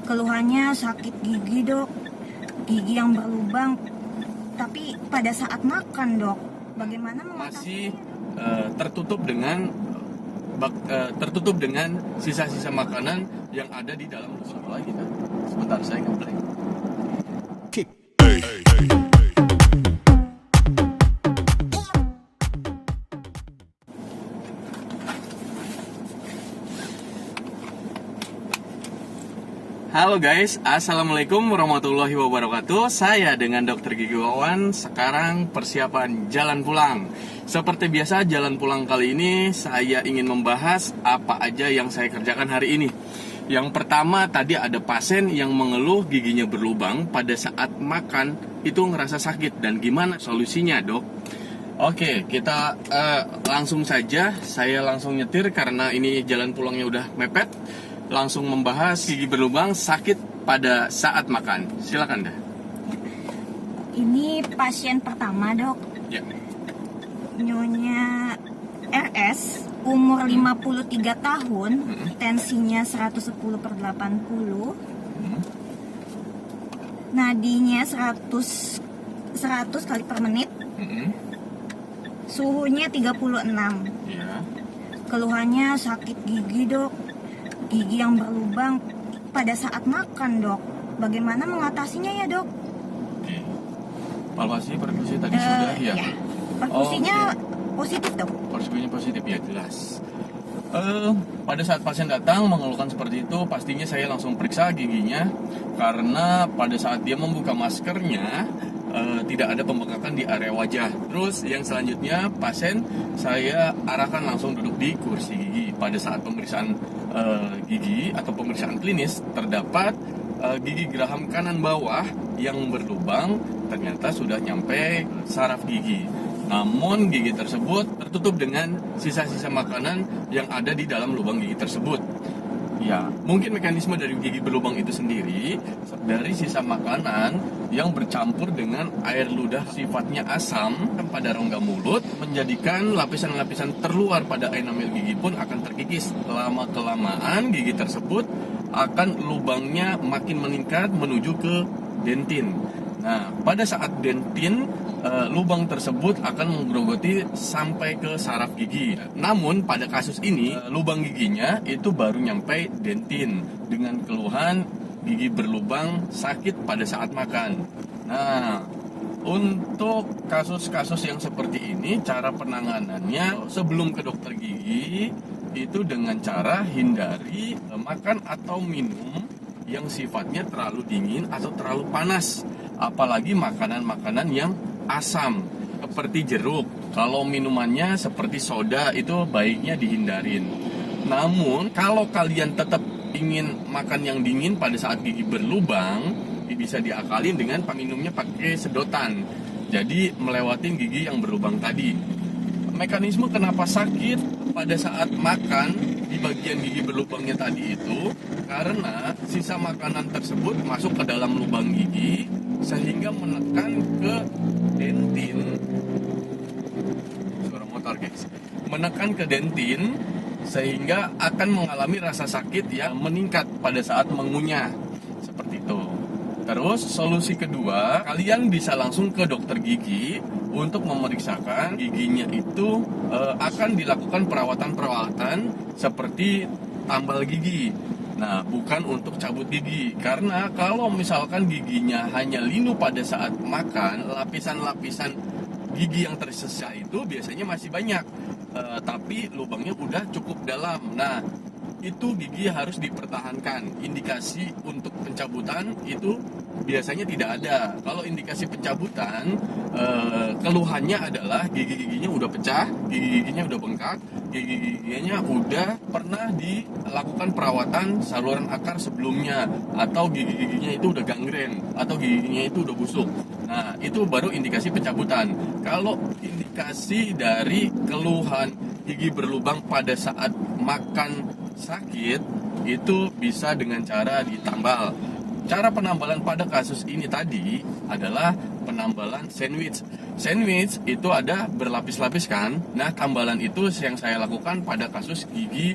Keluhannya sakit gigi, Dok. Gigi yang berlubang. Tapi pada saat makan, Dok, bagaimana Masih mengatasinya? tertutup dengan sisa-sisa makanan yang ada di dalam mulut lagi kan. Sebentar saya ngeplay. Halo guys, assalamualaikum warahmatullahi wabarakatuh. Saya dengan Dr. Gigi Wawan. Sekarang persiapan jalan pulang. Seperti biasa, jalan pulang kali ini saya ingin membahas apa aja yang saya kerjakan hari ini. Yang pertama, tadi ada pasien yang mengeluh giginya berlubang pada saat makan itu ngerasa sakit. Dan gimana solusinya, Dok? Oke, kita langsung saja. Saya langsung nyetir karena ini jalan pulangnya udah mepet. Langsung membahas gigi berlubang sakit pada saat makan. Silakan dah. Ini pasien pertama, Dok. Ya. Nyonya RS, umur 53 tahun, tensinya 110/80, nadinya 100 kali per menit, suhunya 36. Ya. Keluhannya sakit gigi, Dok. Gigi yang berlubang pada saat makan, Dok. Bagaimana mengatasinya ya, Dok? Oke. Palpasi perkusi tadi sudah ya. Perkusinya positif, Dok. Perkusinya positif ya, jelas. Pada saat pasien datang mengeluhkan seperti itu, pastinya saya langsung periksa giginya karena pada saat dia membuka maskernya tidak ada pembengkakan di area wajah. Terus yang selanjutnya pasien saya arahkan langsung duduk di kursi gigi. Pada saat pemeriksaan gigi atau pemeriksaan klinis terdapat gigi geraham kanan bawah yang berlubang ternyata sudah nyampe saraf gigi. Namun gigi tersebut tertutup dengan sisa-sisa makanan yang ada di dalam lubang gigi tersebut. Ya, mungkin mekanisme dari gigi berlubang itu sendiri dari sisa makanan yang bercampur dengan air ludah sifatnya asam pada rongga mulut menjadikan lapisan-lapisan terluar pada enamel gigi pun akan terkikis. Lama-kelamaan gigi tersebut akan lubangnya makin meningkat menuju ke dentin. Nah, pada saat dentin, lubang tersebut akan menggerogoti sampai ke saraf gigi. Namun pada kasus ini, lubang giginya itu baru nyampe dentin dengan keluhan gigi berlubang sakit pada saat makan. Nah, untuk kasus-kasus yang seperti ini, cara penanganannya sebelum ke dokter gigi itu dengan cara hindari makan atau minum yang sifatnya terlalu dingin atau terlalu panas. Apalagi makanan-makanan yang asam seperti jeruk. Kalau minumannya seperti soda itu baiknya dihindarin. Namun kalau kalian tetap ingin makan yang dingin pada saat gigi berlubang, bisa diakalin dengan minumnya pakai sedotan. Jadi melewatin gigi yang berlubang tadi. Mekanisme kenapa sakit pada saat makan di bagian gigi berlubangnya tadi itu karena sisa makanan tersebut masuk ke dalam lubang gigi sehingga menekan ke dentin. Suara motor, guys. Menekan ke dentin sehingga akan mengalami rasa sakit yang meningkat pada saat mengunyah. Seperti itu. Terus solusi kedua, kalian bisa langsung ke dokter gigi untuk memeriksakan giginya itu akan dilakukan perawatan-perawatan seperti tambal gigi. Nah, bukan untuk cabut gigi. Karena kalau misalkan giginya hanya linu pada saat makan, lapisan-lapisan gigi yang tersisa itu biasanya masih banyak. Tapi lubangnya udah cukup dalam. Nah, itu gigi harus dipertahankan. Indikasi untuk pencabutan itu biasanya tidak ada. Kalau indikasi pencabutan, keluhannya adalah gigi-giginya udah pecah, gigi-giginya udah bengkak, gigi-giginya udah pernah dilakukan perawatan saluran akar sebelumnya, atau gigi-giginya itu udah gangren, atau giginya itu udah busuk. Nah, itu baru indikasi pencabutan. Kalau indikasi dari keluhan gigi berlubang pada saat makan sakit, itu bisa dengan cara ditambal. Cara penambalan pada kasus ini tadi adalah penambalan sandwich. Sandwich itu ada berlapis-lapis kan. Nah, tambalan itu yang saya lakukan pada kasus gigi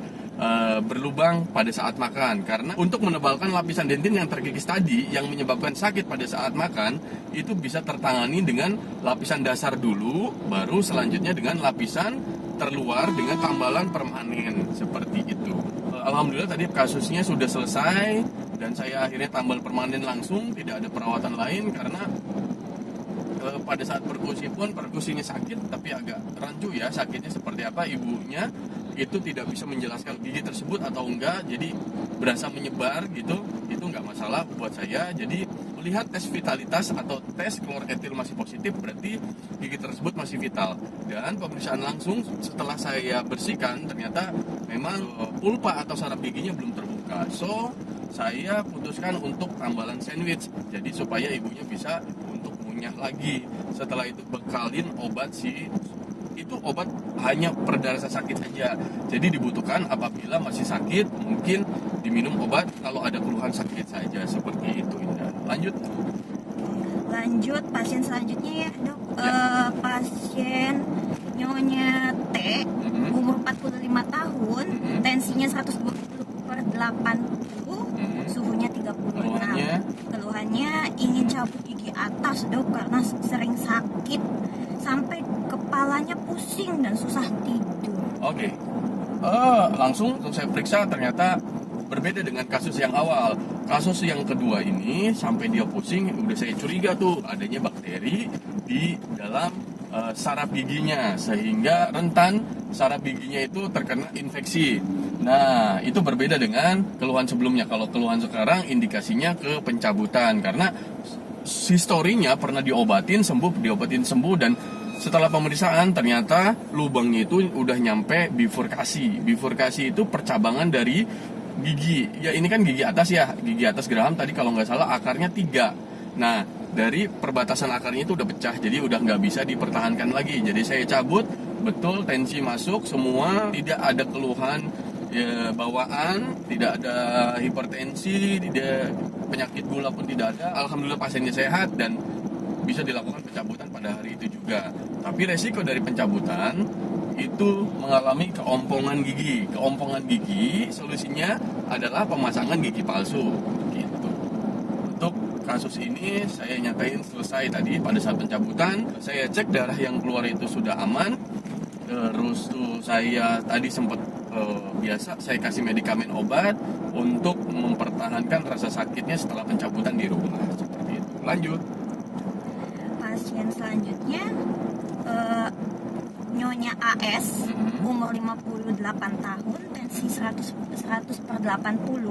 berlubang pada saat makan. Karena untuk menebalkan lapisan dentin yang terkikis tadi yang menyebabkan sakit pada saat makan, itu bisa tertangani dengan lapisan dasar dulu, baru selanjutnya dengan lapisan terluar dengan tambalan permanen seperti itu. Alhamdulillah tadi kasusnya sudah selesai dan saya akhirnya tambal permanen langsung, tidak ada perawatan lain karena pada saat perkusi pun perkusinya sakit tapi agak rancu ya, sakitnya seperti apa ibunya itu tidak bisa menjelaskan gigi tersebut atau enggak, jadi berasa menyebar gitu, itu enggak masalah buat saya. Jadi melihat tes vitalitas atau tes keluar etil masih positif, berarti gigi tersebut masih vital. Dan pemeriksaan langsung setelah saya bersihkan ternyata memang pulpa atau saraf giginya belum terbuka, so saya putuskan untuk tambalan sandwich, jadi supaya ibunya bisa untuk ngunyah lagi. Setelah itu bekalin obat itu obat hanya pereda rasa sakit aja, jadi dibutuhkan apabila masih sakit mungkin diminum obat kalau ada keluhan sakit saja, seperti itu. Indah, Lanjut pasien selanjutnya ya dok. Pasien Nyonya T, umur 45 tahun, tensinya 120/80, suhunya 36. Keluhannya ingin cabut gigi atas dok karena sering sakit sampai kepalanya pusing dan susah tidur. Oke. Langsung saya periksa ternyata berbeda dengan kasus yang awal. Kasus yang kedua ini sampai dia pusing, udah saya curiga tuh adanya bakteri di dalam saraf giginya sehingga rentan saraf giginya itu terkena infeksi. Nah, itu berbeda dengan keluhan sebelumnya. Kalau keluhan sekarang indikasinya ke pencabutan karena historinya pernah diobatin sembuh dan setelah pemeriksaan ternyata lubangnya itu udah nyampe bifurkasi. Bifurkasi itu percabangan dari gigi. Ya ini kan gigi atas ya, gigi atas geraham tadi kalau nggak salah akarnya 3. Nah, dari perbatasan akarnya itu udah pecah, jadi udah nggak bisa dipertahankan lagi. Jadi saya cabut, betul tensi masuk semua, tidak ada keluhan ya, bawaan, tidak ada hipertensi, tidak penyakit gula pun tidak ada. Alhamdulillah pasiennya sehat dan bisa dilakukan pencabutan pada hari itu juga. Tapi resiko dari pencabutan itu mengalami keompongan gigi. Keompongan gigi solusinya adalah pemasangan gigi palsu. Gitu. Untuk kasus ini saya nyatain selesai tadi pada saat pencabutan. Saya cek darah yang keluar itu sudah aman. Terus tuh saya tadi sempat biasa saya kasih medikamen obat untuk mempertahankan rasa sakitnya setelah pencabutan di rumah. Seperti itu. Lanjut. Pasien selanjutnya Nyonya AS, umur 58 tahun, tensi 100/80.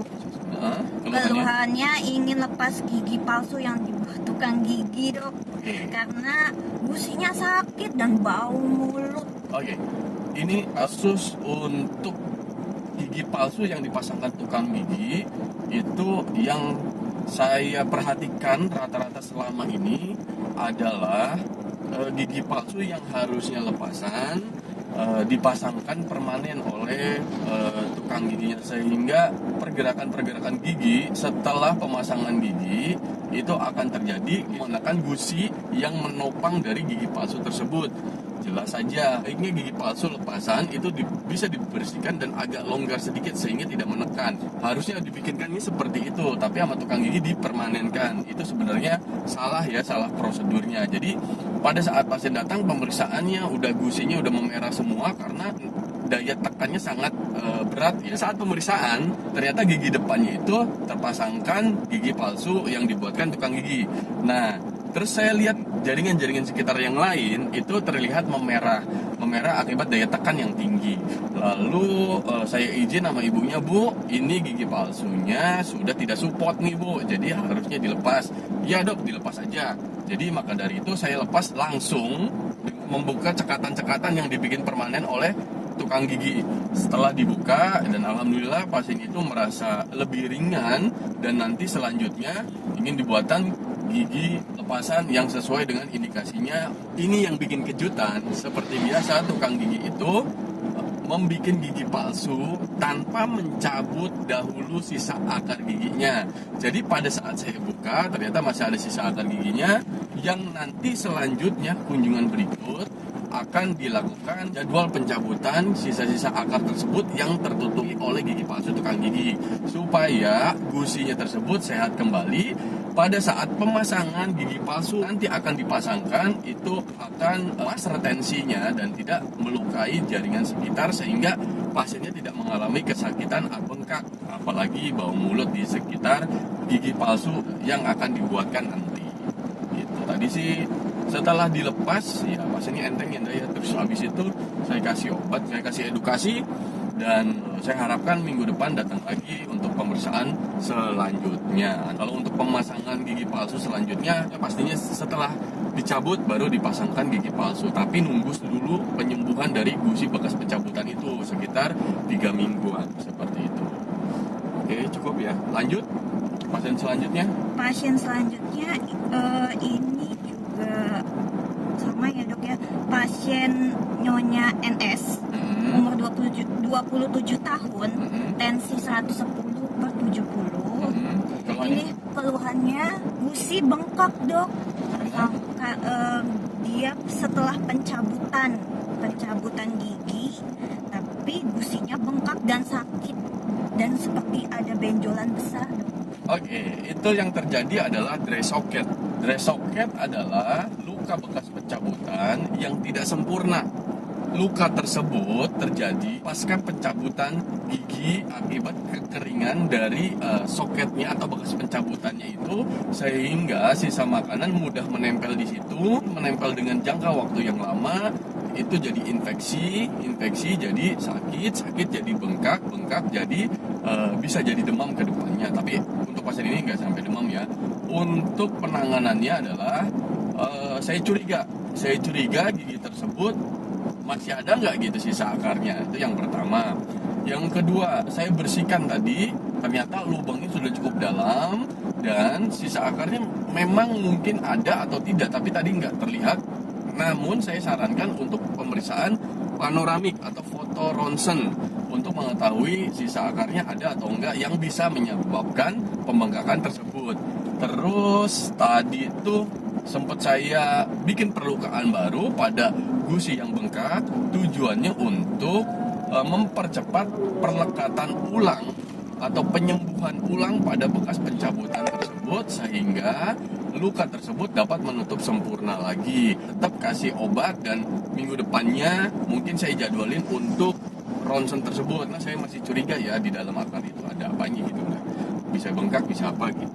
Keluhannya ingin lepas gigi palsu yang dibuat tukang gigi dok, karena gusinya sakit dan bau mulut. Oke, ini kasus untuk gigi palsu yang dipasangkan tukang gigi itu yang saya perhatikan rata-rata selama ini adalah gigi palsu yang harusnya lepasan dipasangkan permanen oleh tukang giginya, sehingga pergerakan-pergerakan gigi setelah pemasangan gigi itu akan terjadi menggunakan gusi yang menopang dari gigi palsu tersebut. Jelas saja, baiknya gigi palsu lepasan itu bisa dibersihkan dan agak longgar sedikit sehingga tidak menekan. Harusnya dibikinkannya seperti itu, tapi sama tukang gigi dipermanenkan. Itu sebenarnya salah ya, salah prosedurnya. Jadi pada saat pasien datang pemeriksaannya udah gusinya udah memerah semua karena daya tekannya sangat berat ya. Saat pemeriksaan ternyata gigi depannya itu terpasangkan gigi palsu yang dibuatkan tukang gigi. Nah, terus saya lihat jaringan-jaringan sekitar yang lain itu terlihat memerah akibat daya tekan yang tinggi. Lalu saya izin sama ibunya, Bu, ini gigi palsunya sudah tidak support nih Bu, jadi harusnya dilepas. Ya dok, dilepas aja. Jadi maka dari itu saya lepas langsung membuka cekatan-cekatan yang dibikin permanen oleh tukang gigi. Setelah dibuka dan alhamdulillah pasien itu merasa lebih ringan dan nanti selanjutnya ingin dibuatan gigi lepasan yang sesuai dengan indikasinya. Ini yang bikin kejutan, seperti biasa tukang gigi itu membuat gigi palsu tanpa mencabut dahulu sisa akar giginya. Jadi pada saat saya buka ternyata masih ada sisa akar giginya yang nanti selanjutnya kunjungan berikut akan dilakukan jadwal pencabutan sisa-sisa akar tersebut yang tertutupi oleh gigi palsu tukang gigi, supaya gusinya tersebut sehat kembali. Pada saat pemasangan gigi palsu nanti akan dipasangkan, itu akan mas retensinya dan tidak melukai jaringan sekitar, sehingga pasiennya tidak mengalami kesakitan atau bengkak, apalagi bau mulut di sekitar gigi palsu yang akan dibuatkan nanti. Gitu. Tadi sih setelah dilepas ya pasiennya enteng ya, terus habis itu saya kasih obat, saya kasih edukasi, dan saya harapkan minggu depan datang lagi untuk pemeriksaan selanjutnya. Kalau untuk pemasangan gigi palsu selanjutnya ya pastinya setelah dicabut baru dipasangkan gigi palsu, tapi nunggu dulu penyembuhan dari gusi bekas pencabutan itu sekitar 3 mingguan seperti itu. Oke, cukup ya. Lanjut pasien selanjutnya. Pasien selanjutnya ini juga sama ya dok ya, pasien Nyonya NS, umur 27 tahun, tensi 110/70. Ini keluhannya gusi bengkak dok. Dia setelah pencabutan gigi, tapi gusinya bengkak dan sakit dan seperti ada benjolan besar dok. Oke, itu yang terjadi adalah dry socket. Dry socket adalah luka bekas pencabutan yang tidak sempurna. Luka tersebut terjadi pasca pencabutan gigi akibat kekeringan dari soketnya atau bekas pencabutannya itu, sehingga sisa makanan mudah menempel di situ, menempel dengan jangka waktu yang lama, itu jadi infeksi jadi sakit jadi bengkak jadi bisa jadi demam ke depannya. Tapi untuk pasien ini nggak sampai demam ya. Untuk penanganannya adalah saya curiga gigi tersebut masih ada nggak gitu sisa akarnya, itu yang pertama. Yang kedua, saya bersihkan tadi, ternyata lubangnya sudah cukup dalam dan sisa akarnya memang mungkin ada atau tidak, tapi tadi nggak terlihat. Namun saya sarankan untuk pemeriksaan panoramik atau foto ronsen untuk mengetahui sisa akarnya ada atau enggak yang bisa menyebabkan pembengkakan tersebut. Terus tadi itu sempat saya bikin perlukaan baru pada gusi yang bengkak, tujuannya untuk mempercepat perlekatan ulang atau penyembuhan ulang pada bekas pencabutan tersebut, sehingga luka tersebut dapat menutup sempurna lagi. Tetap kasih obat dan minggu depannya mungkin saya jadwalin untuk ronsen tersebut. Nah, saya masih curiga ya di dalam akar itu ada apanya gitu, nah, bisa bengkak bisa apa gitu.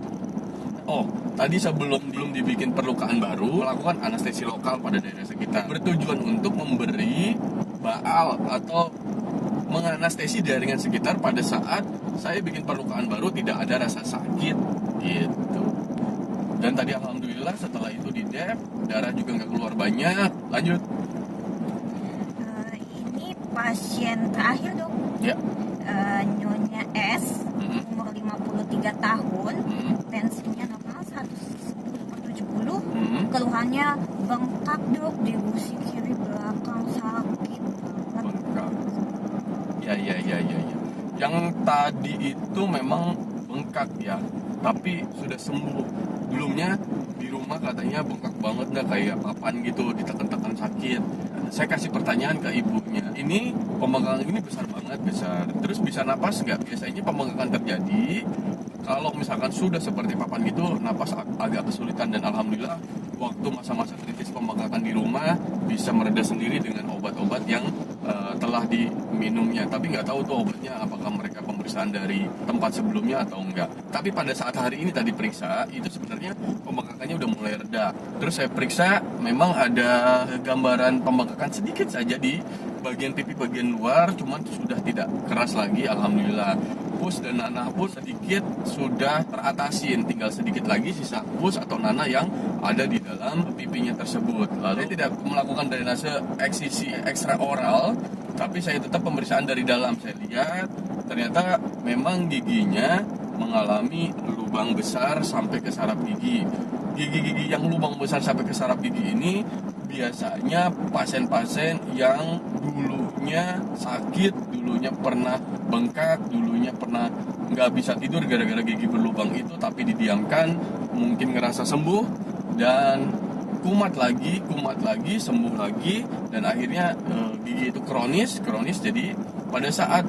Oh, tadi sebelum dibikin perlukaan baru, melakukan anestesi lokal pada daerah sekitar, bertujuan untuk memberi baal atau menganestesi jaringan sekitar pada saat saya bikin perlukaan baru tidak ada rasa sakit gitu. Dan tadi alhamdulillah setelah itu di dep, darah juga nggak keluar banyak. Lanjut. Ini pasien terakhir dok. Ya. Nyonya S, umur 53 tahun, tensinya normal 110/70. Keluhannya bengkak dok di gusi kiri belakang, sakit banget. Bengkak. Ya. Yang tadi itu memang bengkak ya, tapi sudah sembuh. Belumnya di rumah katanya bengkak banget, dah kayak papan gitu, ditekan-tekan sakit. Saya kasih pertanyaan ke ibunya, ini pembengkakan ini besar banget, besar. Terus bisa napas nggak? Biasanya pembengkakan terjadi kalau misalkan sudah seperti papan gitu, napas agak kesulitan. Dan alhamdulillah waktu masa-masa kritis pembengkakan di rumah bisa mereda sendiri dengan obat-obat yang telah diminumnya. Tapi nggak tahu tuh obatnya apakah mereka pemeriksaan dari tempat sebelumnya atau enggak. Tapi pada saat hari ini tadi periksa, itu sebenarnya pembengkakannya udah mulai reda. Terus saya periksa, memang ada gambaran pembengkakan sedikit saja di bagian pipi bagian luar, cuman sudah tidak keras lagi, alhamdulillah. Pus dan nanah pun sedikit sudah teratasin, tinggal sedikit lagi sisa pus atau nanah yang ada di dalam pipinya tersebut. Lalu saya tidak melakukan drainase eksisi ekstra oral, tapi saya tetap pemeriksaan dari dalam. Saya lihat ternyata memang giginya mengalami lubang besar sampai ke saraf gigi. Gigi-gigi yang lubang besar sampai ke saraf gigi ini biasanya pasien-pasien yang dulunya sakit, dulunya pernah bengkak, dulunya pernah nggak bisa tidur gara-gara gigi berlubang itu, tapi didiamkan, mungkin ngerasa sembuh dan kumat lagi, sembuh lagi, dan akhirnya gigi itu kronis, jadi pada saat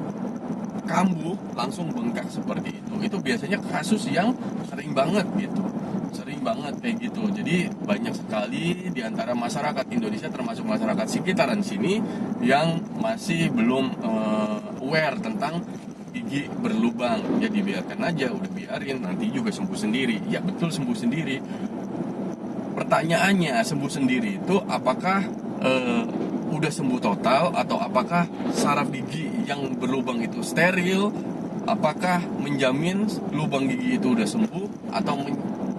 kambuh langsung bengkak seperti itu. Itu biasanya kasus yang sering banget kayak gitu. Jadi banyak sekali di antara masyarakat Indonesia, termasuk masyarakat sekitaran sini, yang masih belum aware tentang gigi berlubang. Ya dibiarkan aja, udah biarin, nanti juga sembuh sendiri. Ya betul, sembuh sendiri. Pertanyaannya, sembuh sendiri itu apakah udah sembuh total, atau apakah saraf gigi yang berlubang itu steril? Apakah menjamin lubang gigi itu udah sembuh, atau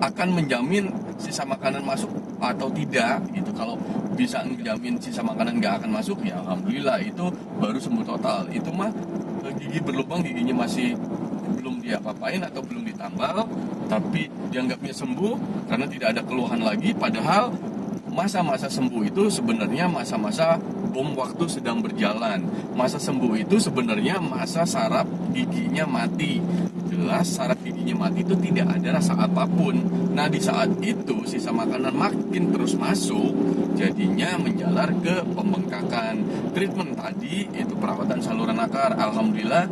akan menjamin sisa makanan masuk atau tidak gitu. Kalau bisa menjamin sisa makanan nggak akan masuk, ya alhamdulillah, itu baru sembuh total. Itu mah gigi berlubang, giginya masih belum diapa-apain atau belum ditambal, tapi dianggapnya sembuh karena tidak ada keluhan lagi. Padahal masa-masa sembuh itu sebenarnya masa-masa bom waktu sedang berjalan. Masa sembuh itu sebenarnya masa saraf giginya mati. Jelas saraf giginya mati itu tidak ada rasa apapun. Nah, di saat itu sisa makanan makin terus masuk, jadinya menjalar ke pembengkakan. Treatment tadi itu perawatan saluran akar. Alhamdulillah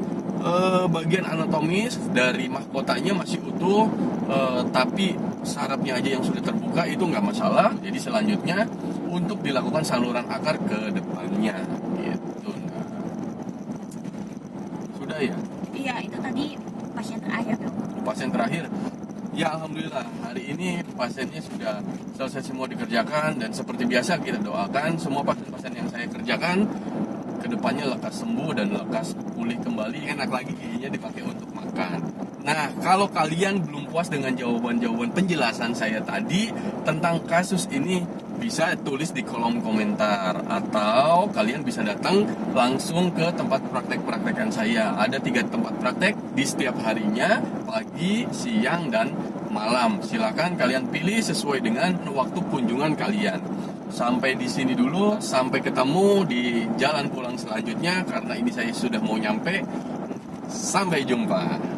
bagian anatomis dari mahkotanya masih utuh, tapi sarafnya aja yang sudah terbuka, itu nggak masalah. Jadi selanjutnya untuk dilakukan saluran akar ke depannya gitu. Nah, sudah ya? Iya, itu tadi pasien terakhir dok. Pasien terakhir, ya alhamdulillah hari ini pasiennya sudah selesai semua dikerjakan, dan seperti biasa kita doakan semua pasien-pasien yang saya kerjakan kedepannya lekas sembuh dan lekas pulih kembali, enak lagi giginya dipakai untuk makan. Nah, kalau kalian belum puas dengan jawaban-jawaban penjelasan saya tadi tentang kasus ini, bisa tulis di kolom komentar, atau kalian bisa datang langsung ke tempat praktek-praktekan saya. Ada 3 tempat praktek di setiap harinya, pagi, siang, dan malam. Silakan kalian pilih sesuai dengan waktu kunjungan kalian. Sampai di sini dulu, sampai ketemu di jalan pulang selanjutnya, karena ini saya sudah mau nyampe. Sampai jumpa.